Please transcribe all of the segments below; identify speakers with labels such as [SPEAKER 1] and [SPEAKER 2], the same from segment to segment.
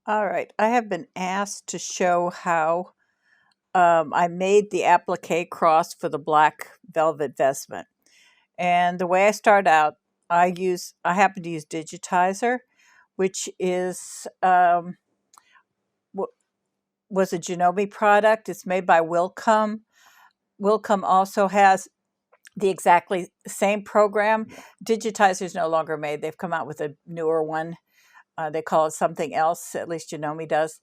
[SPEAKER 1] All right, I have been asked to show how I made the applique cross for the black velvet vestment. And the way I start out, I happen to use Digitizer, which is was a Janome product. It's made by Wilcom. Wilcom also has the exactly same program. Digitizer is no longer made. They've come out with a newer one. They call it something else, at least Janome does.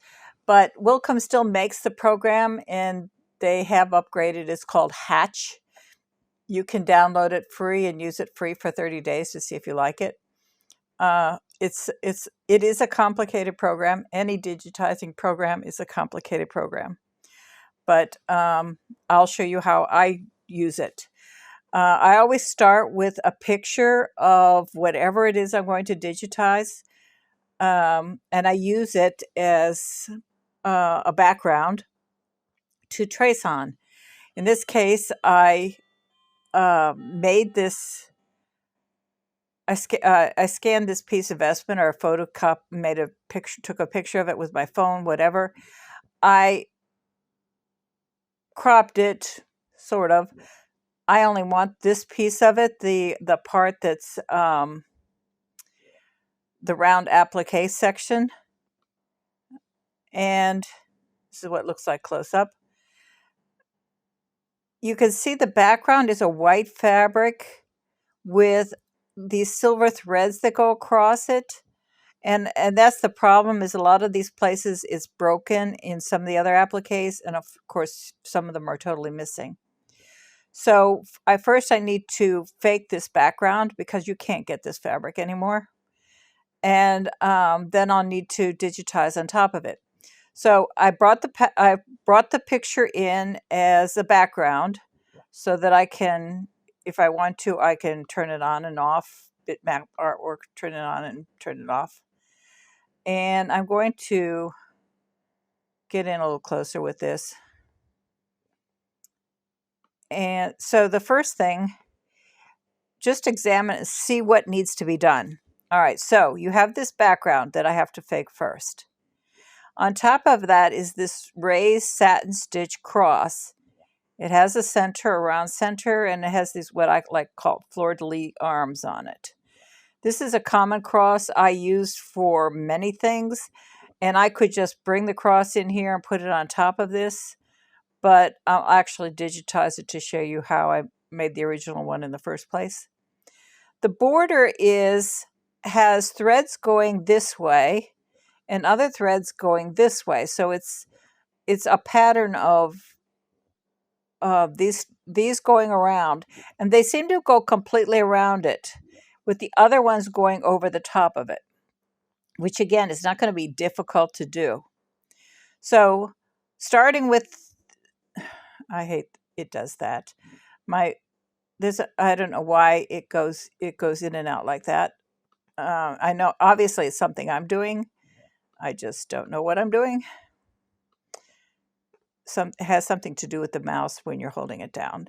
[SPEAKER 1] But Wilcom still makes the program, and they have upgraded. It's called Hatch. You can download it free and use it free for 30 days to see if you like it. It is a complicated program. Any digitizing program is a complicated program, but I'll show you how I use it. I always start with a picture of whatever it is I'm going to digitize, and I use it as a background to trace on. In this case, I made this. I scanned this piece of vestment or a photocop, made a picture, took a picture of it with my phone, whatever. I cropped it, sort of. I only want this piece of it, the part that's the round applique section, and this is what it looks like close up. You can see the background is a white fabric with these silver threads that go across it. And that's the problem, is a lot of these places is broken in some of the other appliques, and of course some of them are totally missing. So I need to fake this background because you can't get this fabric anymore. And then I'll need to digitize on top of it. So I brought the picture in as a background so that I can, if I want to, I can turn it on and off, bitmap artwork, turn it on and turn it off. And I'm going to get in a little closer with this. And so the first thing, just examine and see what needs to be done. All right, so you have this background that I have to fake first. On top of that is this raised satin stitch cross. It has a center, a round center, and it has these what I like call fleur-de-lis arms on it. This is a common cross I use for many things, and I could just bring the cross in here and put it on top of this, but I'll actually digitize it to show you how I made the original one in the first place. The border has threads going this way and other threads going this way. So it's a pattern of these going around, and they seem to go completely around it, with the other ones going over the top of it, which again is not going to be difficult to do. So starting with, I hate it does that. I don't know why it goes in and out like that. I know obviously it's something I'm doing. I just don't know what I'm doing. It has something to do with the mouse when you're holding it down.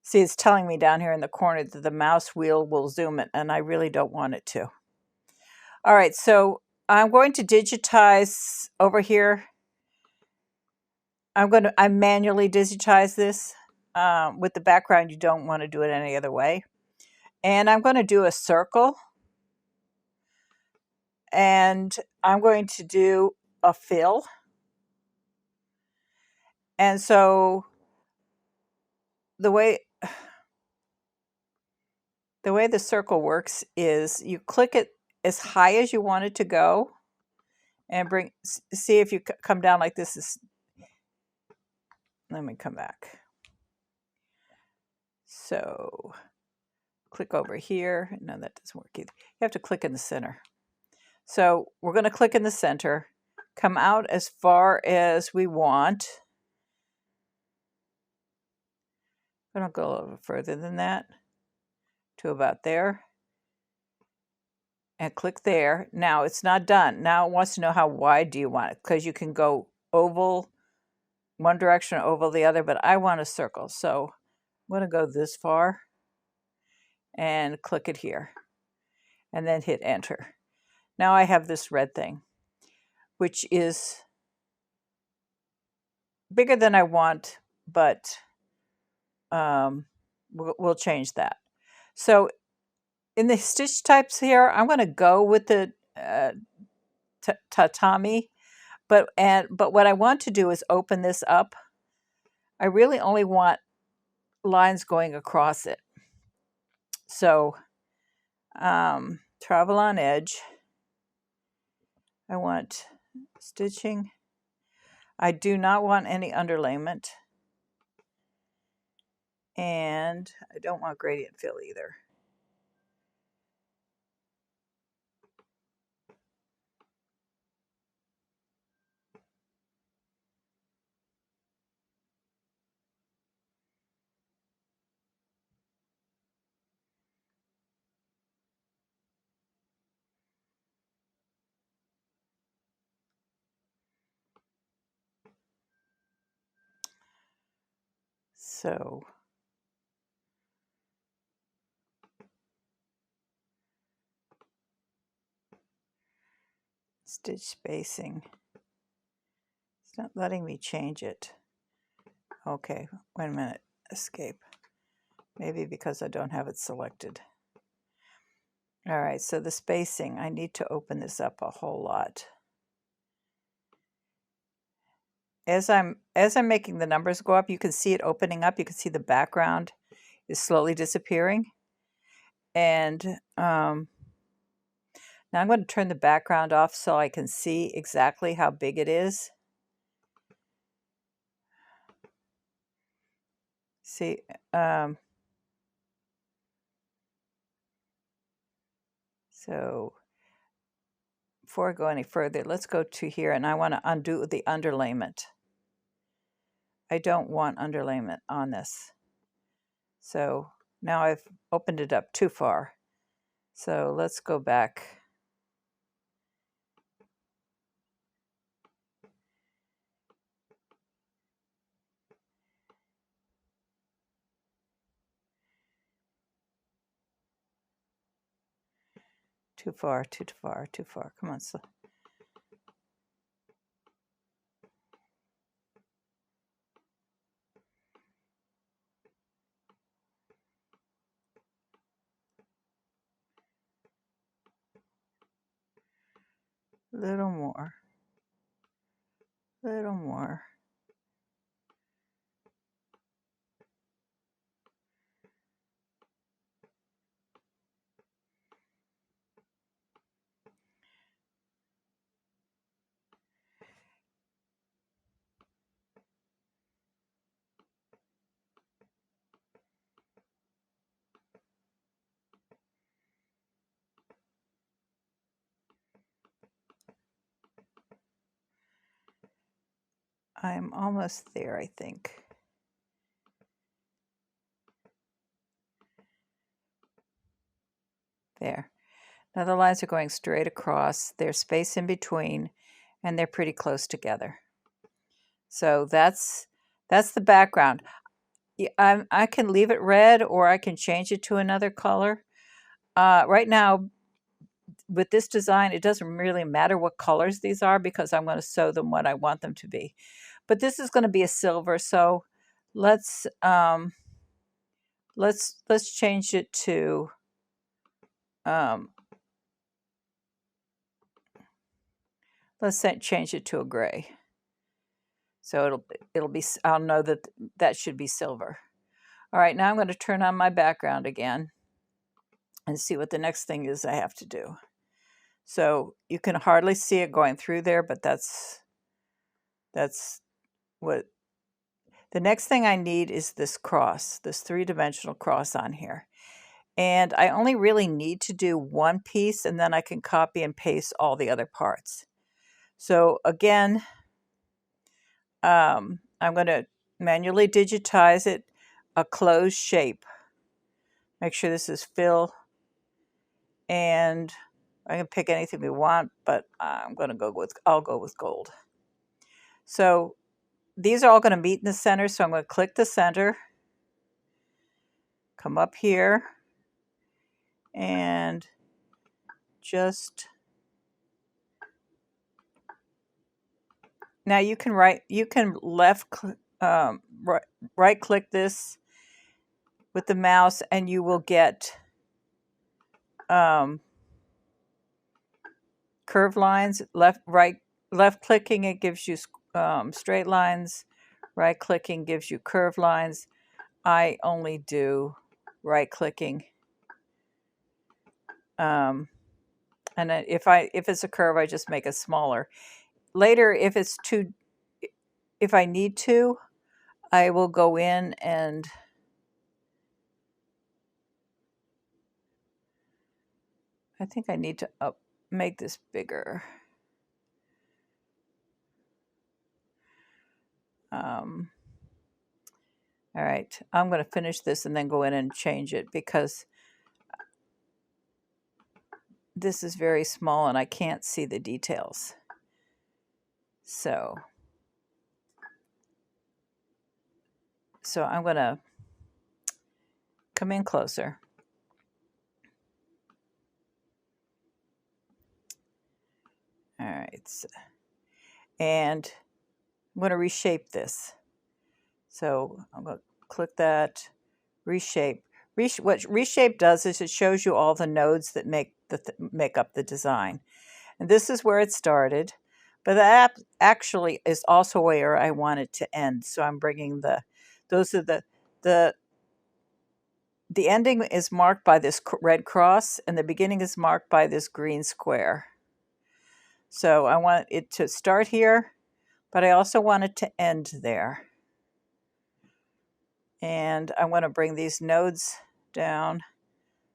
[SPEAKER 1] See, it's telling me down here in the corner that the mouse wheel will zoom it, and I really don't want it to. All right, so I'm going to digitize over here. I manually digitize this. With the background, you don't want to do it any other way. And I'm going to do a circle. And I'm going to do a fill. And so the way the circle works is you click it as high as you want it to go, and see if you come down like this. Let me come back. So click over here. No, that doesn't work either. You have to click in the center. So we're going to click in the center, come out as far as we want. I'm going to go a little further than that to about there. And click there. Now it's not done. Now it wants to know how wide do you want it, because you can go oval one direction or oval the other, but I want a circle. So I'm going to go this far and click it here and then hit enter. Now I have this red thing. which is bigger than I want, but we'll change that. So in the stitch types here, I'm going to go with the tatami, but what I want to do is open this up. I really only want lines going across it. So travel on edge. I want stitching. I do not want any underlayment. And I don't want gradient fill either. So stitch spacing. It's not letting me change it. Okay, wait a minute. Escape. Maybe because I don't have it selected. All right, so the spacing, I need to open this up a whole lot. As I'm making the numbers go up, you can see it opening up. You can see the background is slowly disappearing. And now I'm going to turn the background off so I can see exactly how big it is. See, so before I go any further, let's go to here, and I want to undo the underlayment. I don't want underlayment on this. So now I've opened it up too far. So let's go back. Too far, too far, too far. Come on, so. Little more. Little more. I'm almost there, I think. There. Now the lines are going straight across. There's space in between, and they're pretty close together. So that's the background. I can leave it red, or I can change it to another color. Right now, with this design, it doesn't really matter what colors these are because I'm going to sew them what I want them to be. But this is going to be a silver, so let's change it to change it to a gray. So it'll be, I'll know that should be silver. All right, now I'm going to turn on my background again and see what the next thing is I have to do. So you can hardly see it going through there, but that's what the next thing I need is this cross, this 3-dimensional cross on here. And I only really need to do one piece, and then I can copy and paste all the other parts. So again, I'm going to manually digitize it, a closed shape. Make sure this is fill, and I can pick anything we want, but I'll go with gold. So these are all going to meet in the center, so I'm going to click the center, come up here, and just now you can right click this with the mouse, and you will get curved lines. Left clicking, it gives you straight lines. Right clicking gives you curved lines. I only do right clicking. And if it's a curve, I just make it smaller. Later, if I need to, I will go in and I think I need to make this bigger. All right, I'm going to finish this and then go in and change it because this is very small and I can't see the details. So I'm going to come in closer. All right, and I'm going to reshape this. So I'm going to click that, reshape. What reshape does is it shows you all the nodes that make up the design. And this is where it started, but that actually is also where I want it to end. So I'm bringing the ending is marked by this red cross, and the beginning is marked by this green square. So I want it to start here, but I also want it to end there. And I want to bring these nodes down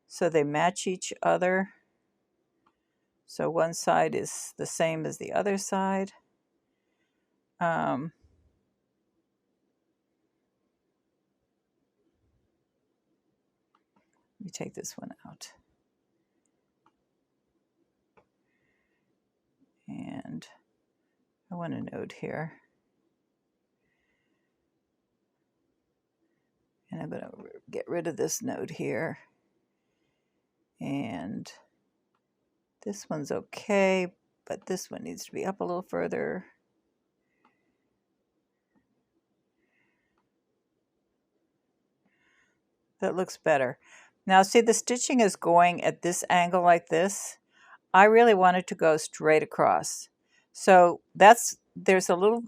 [SPEAKER 1] so they match each other. So one side is the same as the other side. Let me take this one out. And I want a node here. And I'm going to get rid of this node here. And this one's okay, but this one needs to be up a little further. That looks better. Now see, the stitching is going at this angle like this. I really want it to go straight across. So there's a little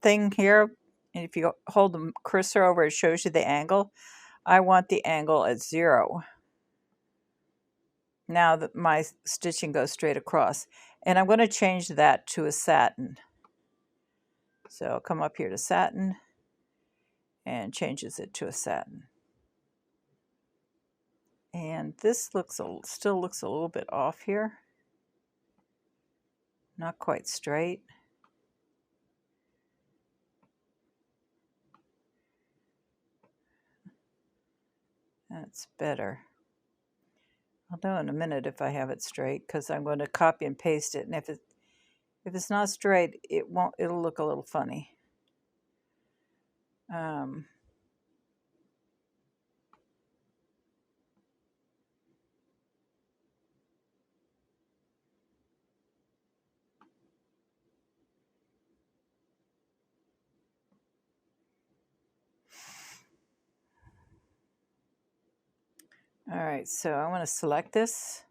[SPEAKER 1] thing here, and if you hold the cursor over, it shows you the angle. I want the angle at 0. Now that my stitching goes straight across. And I'm going to change that to a satin. So I'll come up here to satin and changes it to a satin. And this still looks a little bit off here. Not quite straight. That's better. I'll know in a minute if I have it straight because I'm going to copy and paste it. And if it's not straight, it'll look a little funny. All right, so I want to select this,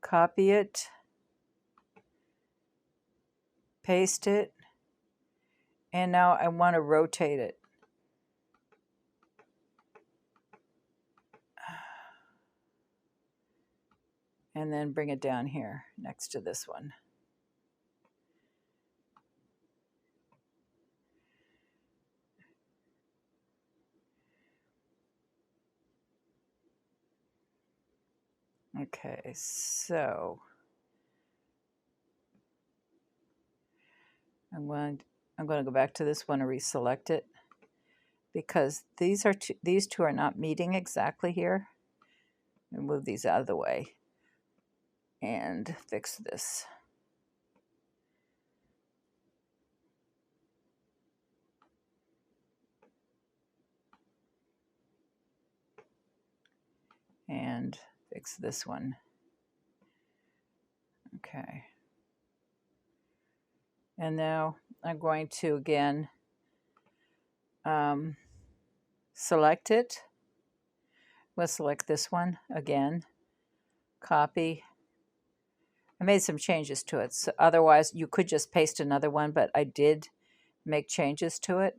[SPEAKER 1] copy it, paste it, and now I want to rotate it. And then bring it down here next to this one. Okay, so I'm going to go back to this one and reselect it because these two are not meeting exactly here. Move these out of the way and fix this. And fix this one. Okay. And now I'm going to again select it. We'll select this one again, copy. I made some changes to it. So otherwise, you could just paste another one, but I did make changes to it.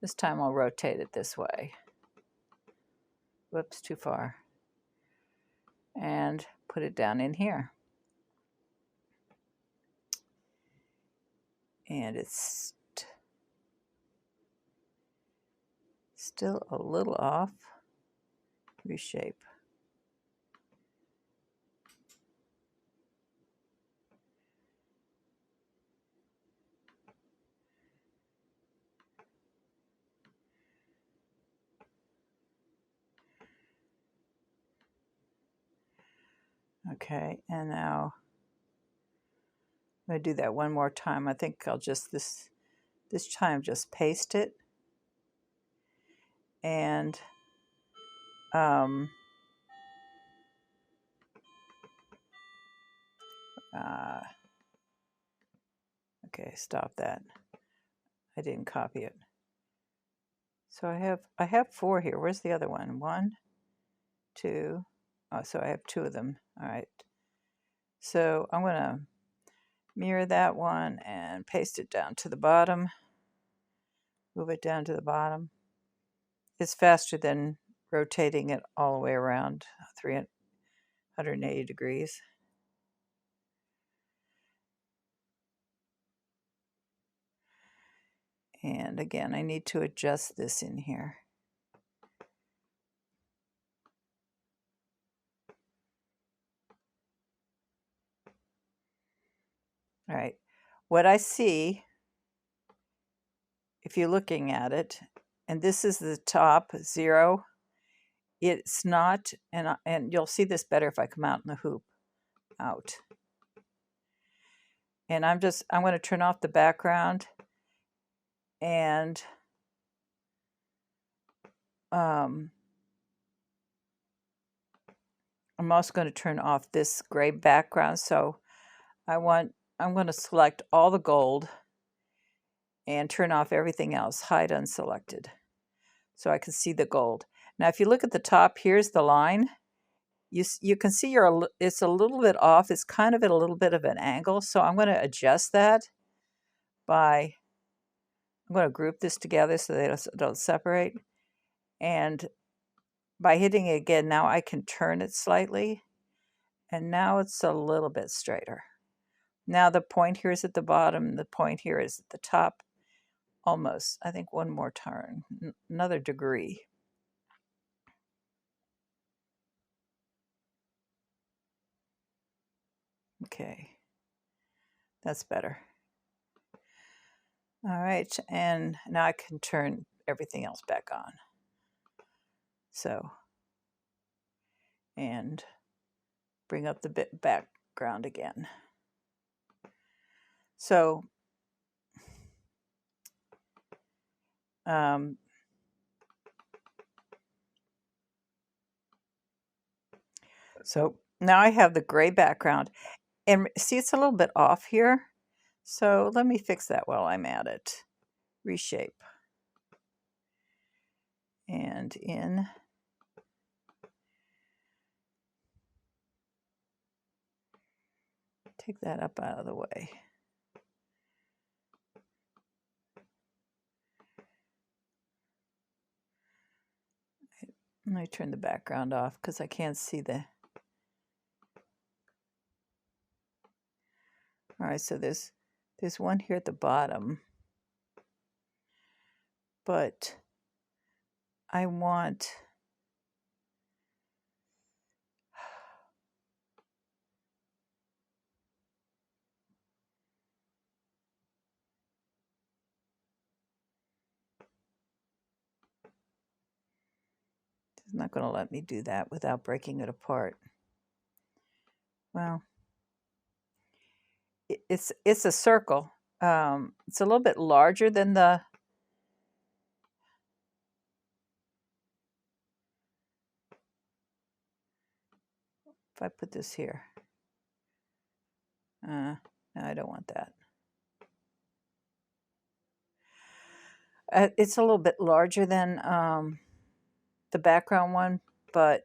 [SPEAKER 1] This time I'll rotate it this way. Whoops, too far. And put it down in here. And it's still a little off. Reshape. Okay, and now I'm going to do that one more time. I think I'll just this time just paste it and okay, stop that. I didn't copy it. So I have 4 here. Where's the other one? 1, 2. Oh, so I have 2 of them. All right. So I'm going to mirror that one and paste it down to the bottom. Move it down to the bottom. It's faster than rotating it all the way around 380 degrees. And again, I need to adjust this in here. All right. What I see, if you're looking at it, and this is the top 0, it's not, and you'll see this better if I come out in the hoop, out. And I'm going to turn off the background, and I'm also going to turn off this gray background. So I'm going to select all the gold and turn off everything else, hide unselected, so I can see the gold. Now, if you look at the top, here's the line. You can see it's a little bit off. It's kind of at a little bit of an angle. So I'm going to adjust that I'm going to group this together so they don't separate. And by hitting it again, now I can turn it slightly. And now it's a little bit straighter. Now the point here is at the bottom. The point here is at the top. Almost. I think one more turn. Another degree. Okay. That's better. All right. And now I can turn everything else back on. So, and bring up the background again. So, so now I have the gray background, and see, it's a little bit off here. So let me fix that while I'm at it. Reshape. And in. Take that up out of the way. Let me turn the background off because I can't see the... All right, so there's one here at the bottom, but I want... It's not going to let me do that without breaking it apart. Well, it's a circle. It's a little bit larger than the... If I put this here. No, I don't want that. It's a little bit larger than the background one, but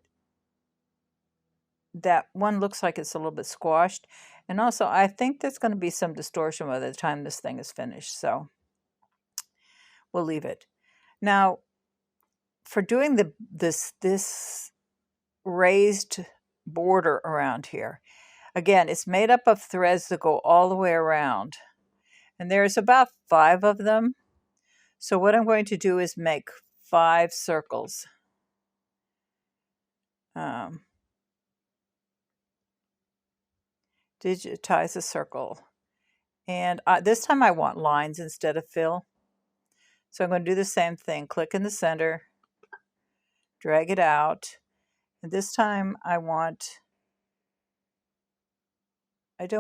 [SPEAKER 1] that one looks like it's a little bit squashed. And also, I think there's going to be some distortion by the time this thing is finished, so we'll leave it. Now, for doing this raised border around here, again, it's made up of threads that go all the way around, and there's about 5 of them. So what I'm going to do is make 5 circles. Digitize a circle. And this time I want lines instead of fill. So I'm going to do the same thing. Click in the center, drag it out. And this time I don't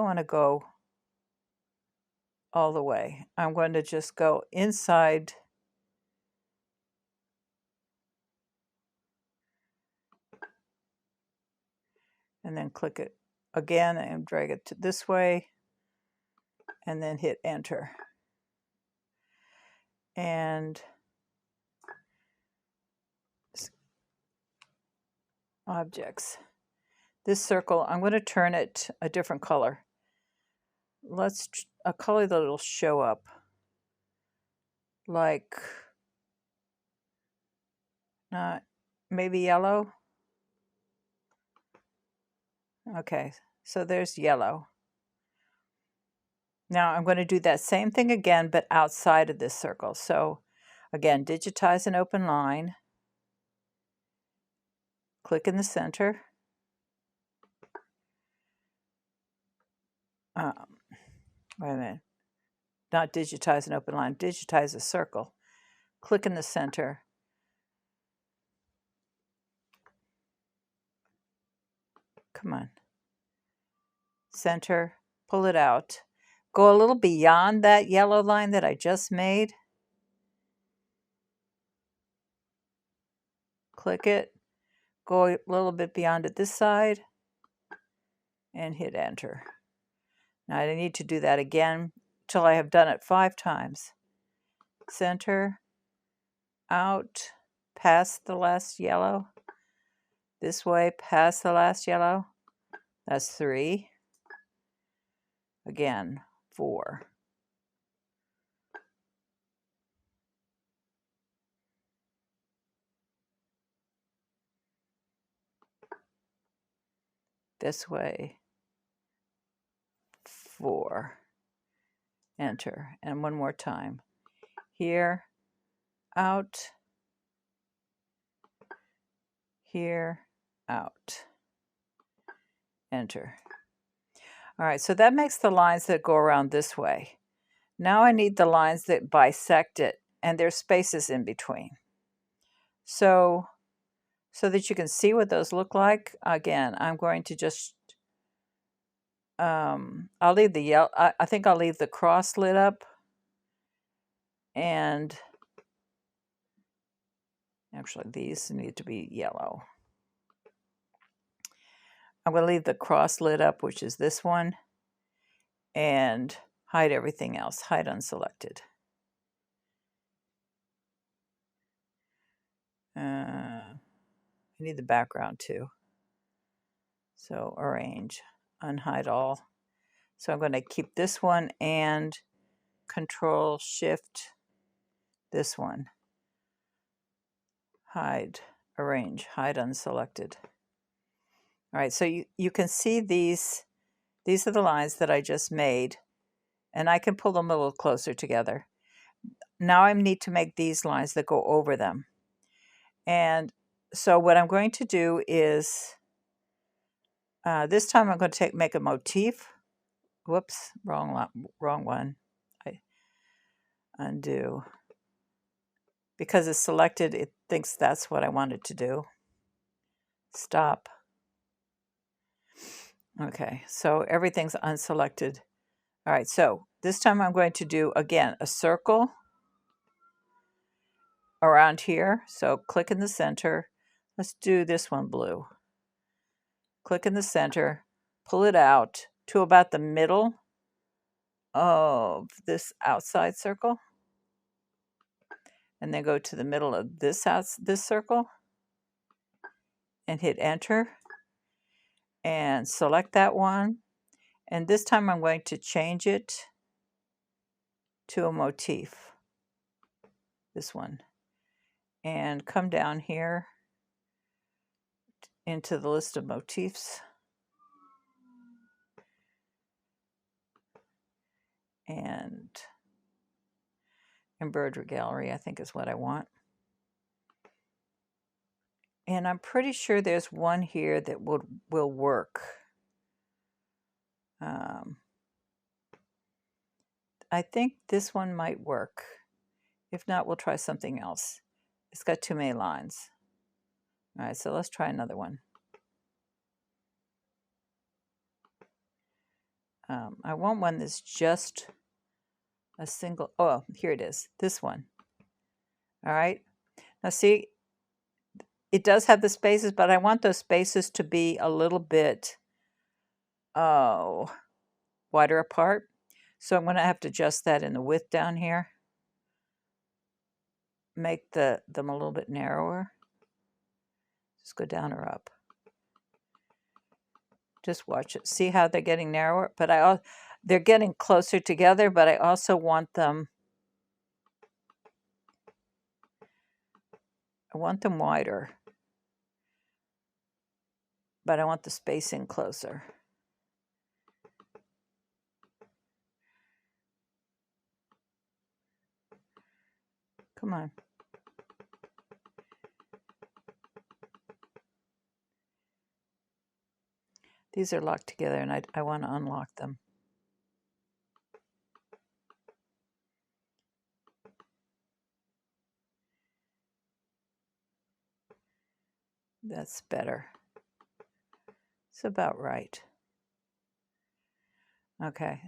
[SPEAKER 1] want to go all the way. I'm going to just go inside. And then click it again and drag it to this way. And then hit enter. And objects. This circle, I'm going to turn it a different color. Let's a color that'll show up, like not maybe yellow. Okay, so there's yellow. Now I'm going to do that same thing again, but outside of this circle. So again, digitize an open line, click in the center. Wait a minute, not digitize an open line, digitize a circle. Click in the center. Come on. Center, pull it out. Go a little beyond that yellow line that I just made. Click it. Go a little bit beyond it this side. And hit enter. Now I need to do that again till I have done it 5 times. Center, out, past the last yellow. This way, past the last yellow. That's 3. Again, 4. This way, 4. Enter. And one more time. Here, out, here, out. Enter. All right, so that makes the lines that go around this way. Now I need the lines that bisect it, and there's spaces in between. So that you can see what those look like, again, I'm going to just, I'll leave the yellow, I think I'll leave the cross lit up, and actually these need to be yellow. I'm going to leave the cross lit up, which is this one, and hide everything else, hide unselected. I need the background too. So arrange, unhide all. So I'm going to keep this one and Control Shift this one. Hide, arrange, hide unselected. All right, so you can see these are the lines that I just made, and I can pull them a little closer together. Now I need to make these lines that go over them. And so what I'm going to do is, this time I'm going to make a motif. Whoops, wrong one. I undo. Because it's selected, it thinks that's what I wanted to do. Stop. Okay, so everything's unselected. All right, so this time I'm going to do, again, a circle around here. So click in the center. Let's do this one blue. Click in the center, pull it out to about the middle of this outside circle. and then go to the middle of this circle and hit enter and select that one. And this time I'm going to change it to a motif, this one, and come down here into the list of motifs and embroidery gallery, I think is what I want. And I'm pretty sure there's one here that will work. I think this one might work. If not, we'll try something else. It's got too many lines. All right, so let's try another one. I want one that's just a single, oh, here it is, this one. All right, now see, it does have the spaces, but I want those spaces to be a little bit, wider apart. So I'm going to have to adjust that in the width down here. Make them a little bit narrower. Just go down or up. Just watch it. See how they're getting narrower? But they're getting closer together, but I also want them, wider. But I want the spacing closer. Come on. These are locked together, and I want to unlock them. That's better. It's about right. Okay.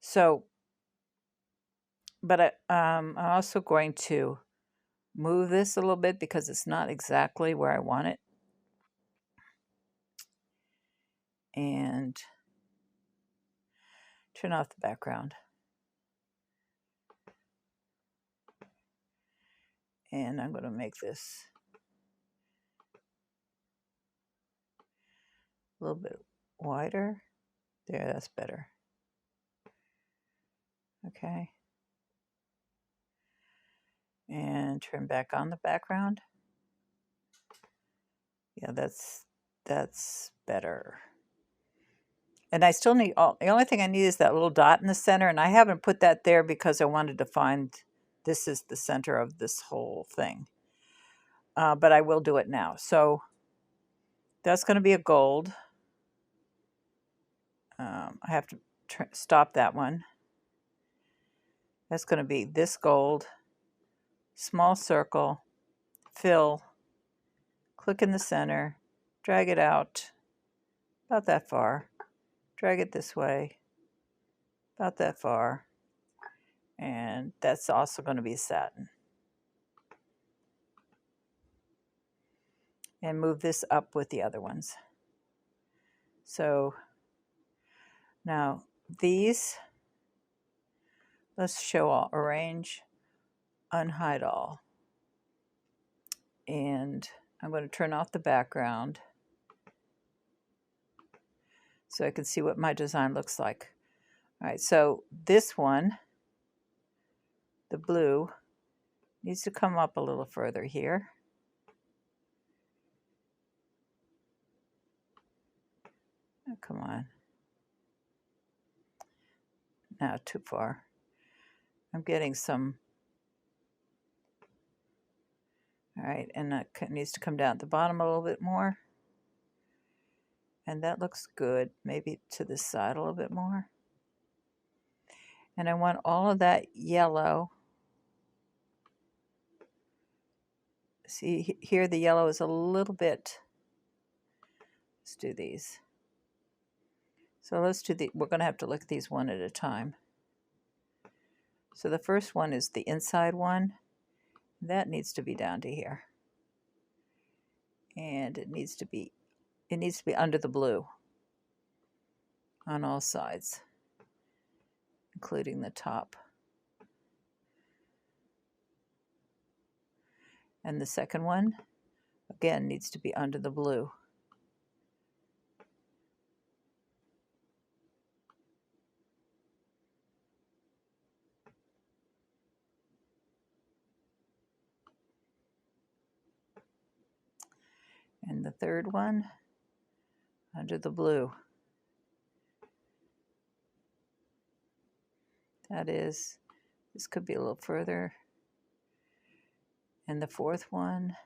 [SPEAKER 1] So, but I'm also going to move this a little bit because it's not exactly where I want it. And turn off the background. And I'm going to make this a little bit wider. There, that's better. Okay. And turn back on the background. Yeah, that's better. And I still need, the only thing I need is that little dot in the center, and I haven't put that there because I wanted to find this is the center of this whole thing. But I will do it now. So that's going to be a gold. I have to stop that one. That's going to be this gold, small circle, fill, click in the center, drag it out about that far, drag it this way, about that far, and that's also going to be satin. And move this up with the other ones. So now these, let's show all, arrange, unhide all. And I'm going to turn off the background so I can see what my design looks like. All right, so this one, the blue, needs to come up a little further here. Oh, come on. Now too far. I'm getting some. All right, and that needs to come down at the bottom a little bit more. And that looks good. Maybe to the side a little bit more. And I want all of that yellow. See, here the yellow is a little bit. Let's do these. So let's do we're going to have to look at these one at a time. So the first one is the inside one. That needs to be down to here. And it needs to be under the blue on all sides, including the top. And the second one, again, needs to be under the blue. And the third one, under the blue. That is, this could be a little further. And the fourth one,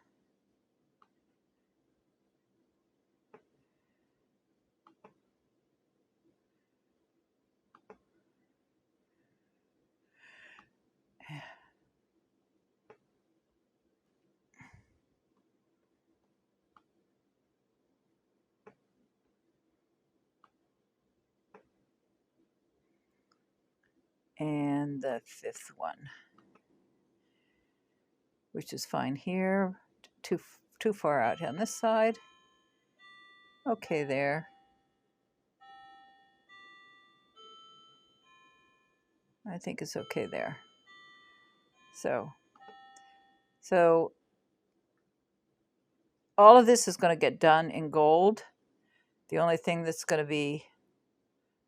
[SPEAKER 1] and the fifth one, which is fine here. Too far out on this side. Okay, there. I think it's okay there. So all of this is going to get done in gold. The only thing that's going to be,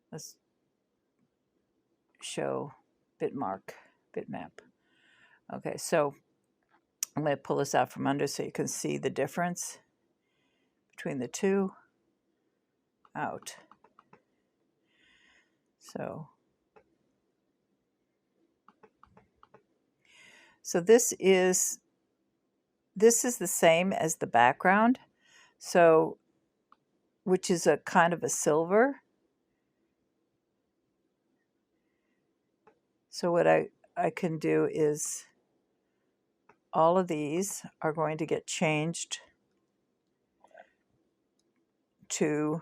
[SPEAKER 1] let's show bitmap. Okay, so I'm going to pull this out from under so you can see the difference between the two. Out. So this is the same as the background, so which is a kind of a silver. So what I can do is all of these are going to get changed to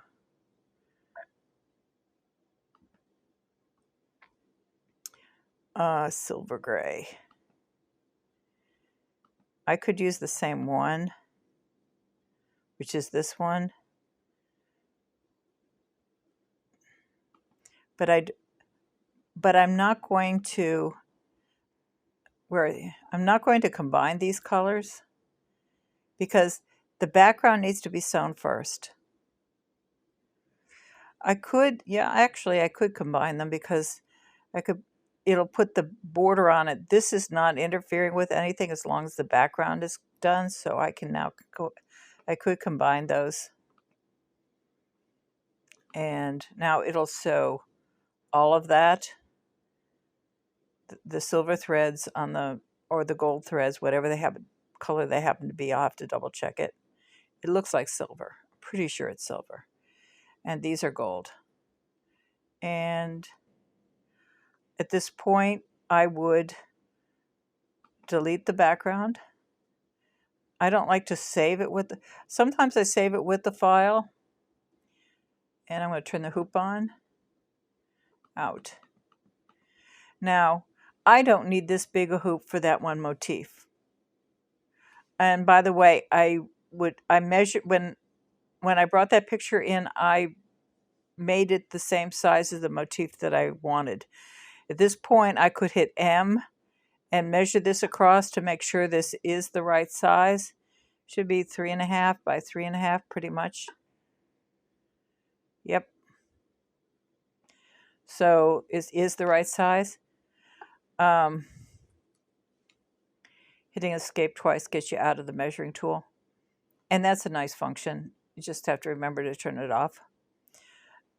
[SPEAKER 1] silver gray. I could use the same one, which is this one, but I'm not going to I'm not going to combine these colors because the background needs to be sewn first. I could, yeah, actually I could combine them because it'll put the border on it. This is not interfering with anything as long as the background is done, so I can now I could combine those. And now it'll sew all of that, the silver threads on or the gold threads, whatever color they happen to be. I'll have to double check it. It looks like silver. I'm pretty sure it's silver. And these are gold. And at this point, I would delete the background. I don't like to save it with sometimes I save it with the file. And I'm going to turn the hoop on. Out. Now, I don't need this big a hoop for that one motif. And by the way, I measured when I brought that picture in, I made it the same size as the motif that I wanted. At this point, I could hit M and measure this across to make sure this is the right size. Should be 3.5 by 3.5, pretty much. Yep. So is the right size. Hitting escape twice gets you out of the measuring tool. And that's a nice function. You just have to remember to turn it off.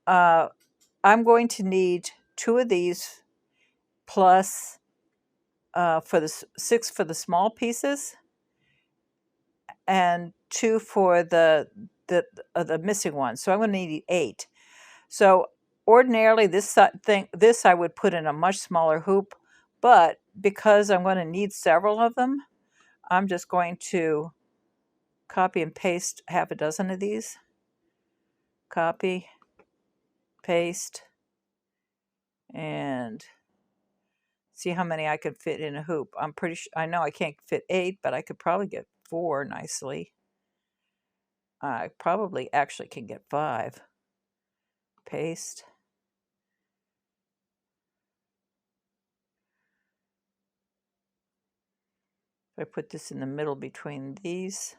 [SPEAKER 1] I'm going to need 2 of these plus for the 6 for the small pieces and 2 for the missing one. So I'm going to need 8. So ordinarily this I would put in a much smaller hoop, but because I'm going to need several of them, I'm just going to copy and paste half a dozen of these. Copy, paste, and see how many I could fit in a hoop. I'm pretty sure, I know I can't fit 8, but I could probably get 4 nicely. I probably actually can get 5. Paste. I put this in the middle between these.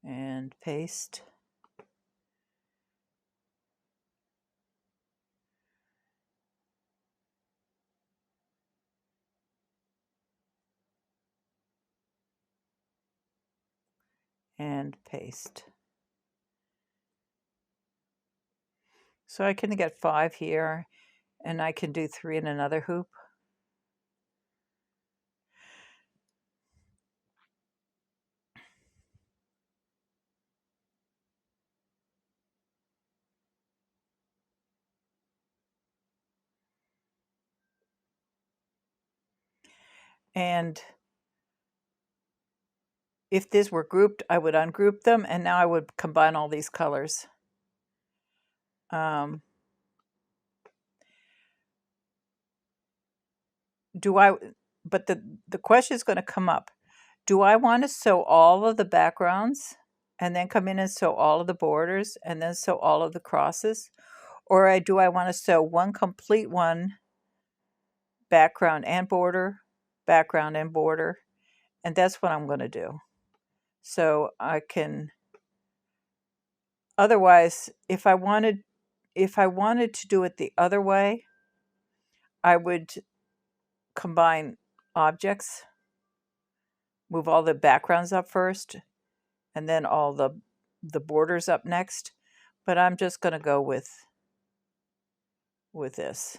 [SPEAKER 1] And paste. And paste. So I can get 5 here, and I can do 3 in another hoop. And if these were grouped, I would ungroup them, and now I would combine all these colors. But the question is going to come up. Do I want to sew all of the backgrounds and then come in and sew all of the borders and then sew all of the crosses? Or do I want to sew one complete one, background and border, background and border? And that's what I'm going to do. So I can, otherwise, if I wanted to do it the other way, I would combine objects, move all the backgrounds up first, and then all the borders up next. But I'm just going to go with this.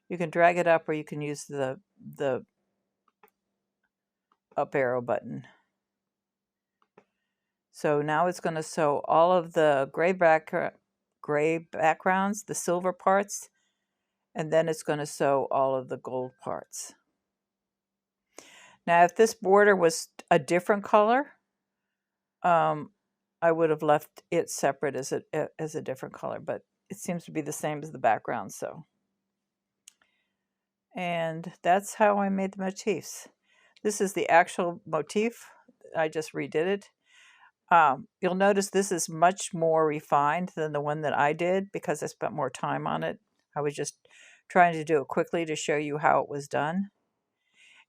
[SPEAKER 1] You can drag it up, or you can use the up arrow button. So now it's going to sew all of the gray backgrounds, the silver parts, and then it's going to sew all of the gold parts. Now, if this border was a different color, I would have left it separate as a different color, but it seems to be the same as the background. So, and that's how I made the motifs. This is the actual motif. I just redid it. You'll notice this is much more refined than the one that I did because I spent more time on it. I was just trying to do it quickly to show you how it was done.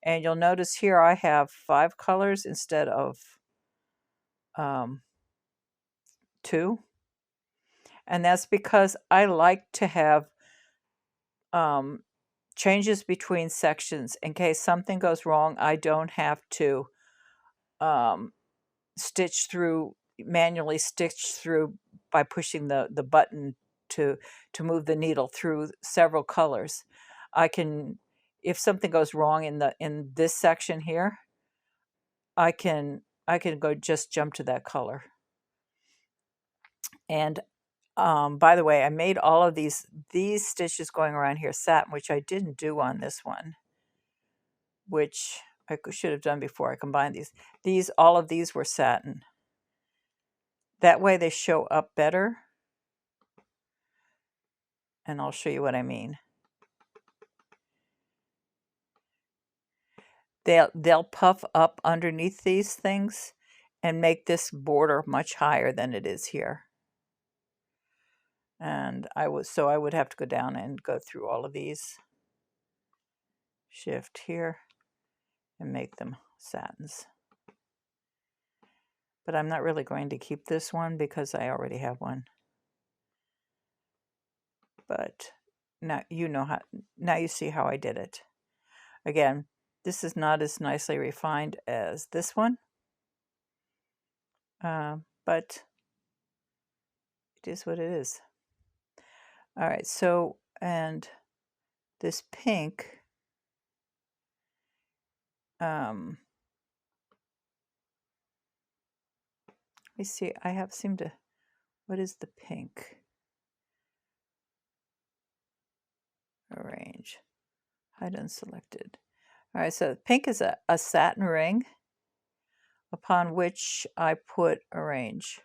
[SPEAKER 1] And you'll notice here I have 5 colors instead of 2. And that's because I like to have changes between sections in case something goes wrong. I don't have to manually stitch through by pushing the button to move the needle through several colors. I can, if something goes wrong in this section here, I can go just jump to that color. And by the way, I made all of these stitches going around here satin, which I didn't do on this one, which I should have done before I combined these. All of these were satin. That way they show up better. And I'll show you what I mean. They'll puff up underneath these things and make this border much higher than it is here. And I would have to go down and go through all of these, shift here, and make them satins. But I'm not really going to keep this one because I already have one. But now you see how I did it. Again, this is not as nicely refined as this one, but it is what it is. All right, so, and this pink, let me see, what is the pink? Arrange, hide unselected. All right, so pink is a satin ring upon which I put arrange.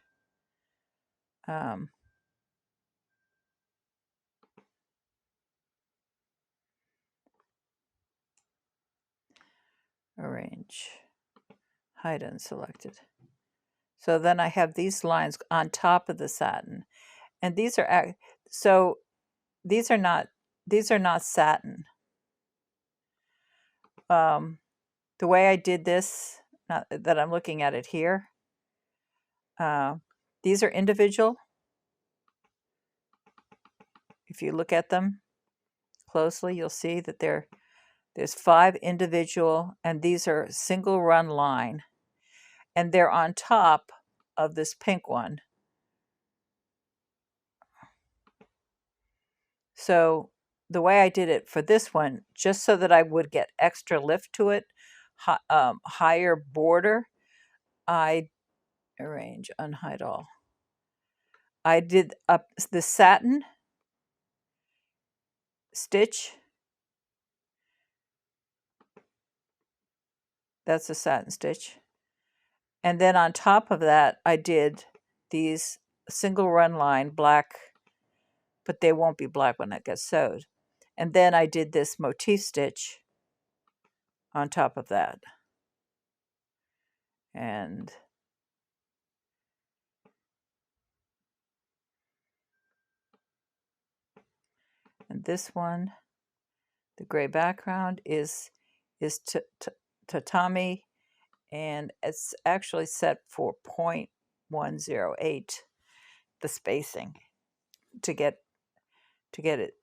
[SPEAKER 1] Arrange, hide unselected. So then I have these lines on top of the satin, and these are So these are not satin. The way I did this, not that I'm looking at it here, these are individual. If you look at them closely, you'll see that there's 5 individual, and these are single run line, and they're on top of this pink one. So the way I did it for this one, just so that I would get extra lift to it, higher border, I arrange, unhide all. I did up the satin stitch. That's a satin stitch. And then on top of that, I did these single run line black, but they won't be black when it gets sewed. And then I did this motif stitch on top of that. And this one, the gray background is tatami, and it's actually set for 0.108, the spacing, to get it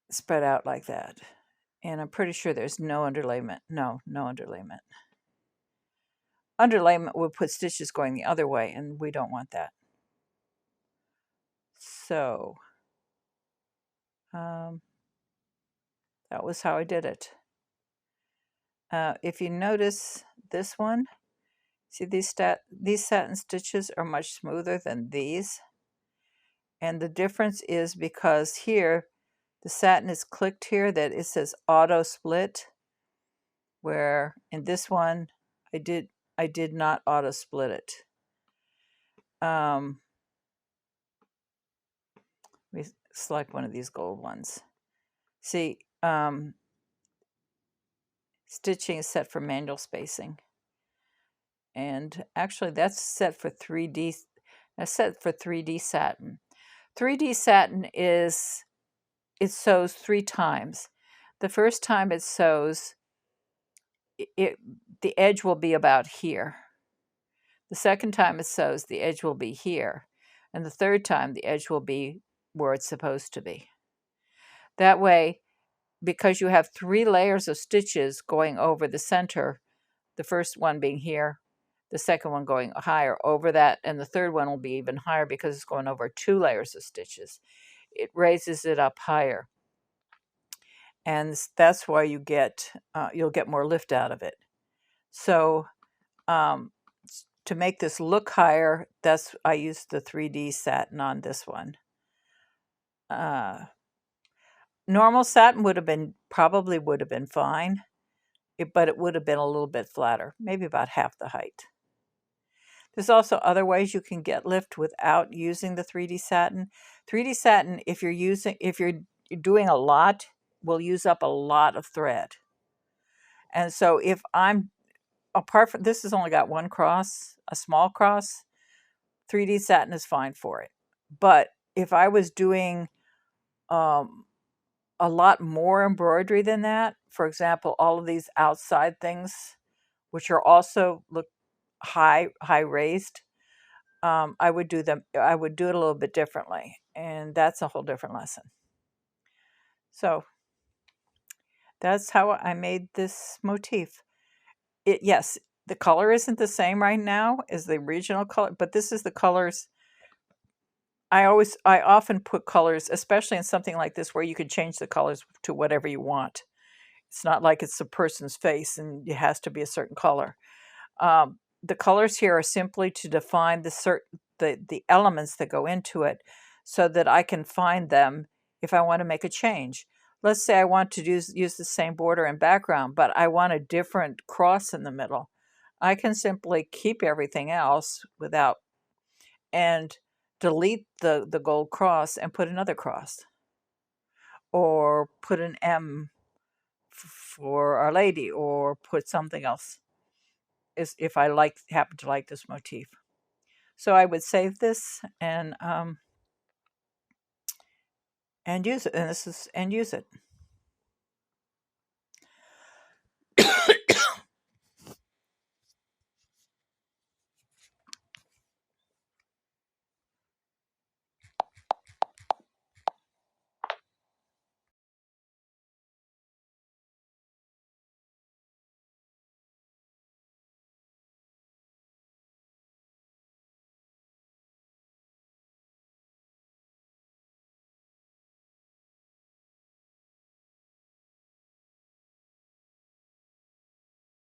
[SPEAKER 1] spread out like that. And I'm pretty sure there's no underlayment. No underlayment. Underlayment would put stitches going the other way, and we don't want that. So that was how I did it. If you notice this one, see these satin stitches are much smoother than these. And the difference is because here, the satin is clicked here, that it says auto split, where in this one, I did not auto split it. Let me select one of these gold ones. See, stitching is set for manual spacing. And actually that's set for 3D. That's set for 3D satin. 3D satin is, it sews 3 times. The first time it sews, the edge will be about here. The second time it sews, the edge will be here. And the third time, the edge will be where it's supposed to be. That way, because you have 3 layers of stitches going over the center, the first one being here, the second one going higher over that, and the third one will be even higher because it's going over 2 layers of stitches. It raises it up higher. And that's why you get, you'll get more lift out of it. So to make this look higher, I used the 3D satin on this one. Normal satin probably would have been fine, but it would have been a little bit flatter, maybe about half the height. There's also other ways you can get lift without using the 3D satin. 3D satin, if you're doing a lot, will use up a lot of thread. And so if I'm, apart from, this has only got 1 cross, a small cross, 3D satin is fine for it. But if I was doing a lot more embroidery than that, for example, all of these outside things, which are also look high raised, I would do it a little bit differently, and that's a whole different lesson. So that's how I made this motif. Yes, the color isn't the same right now as the original color, but this is the colors. I often put colors, especially in something like this where you could change the colors to whatever you want. It's not like it's a person's face and it has to be a certain color. The colors here are simply to define the elements that go into it so that I can find them if I want to make a change. Let's say I want to use the same border and background, but I want a different cross in the middle. I can simply keep everything else and delete the gold cross and put another cross. Or put an M for Our Lady, or put something else if I happen to like this motif. So I would save this and use it. And use it.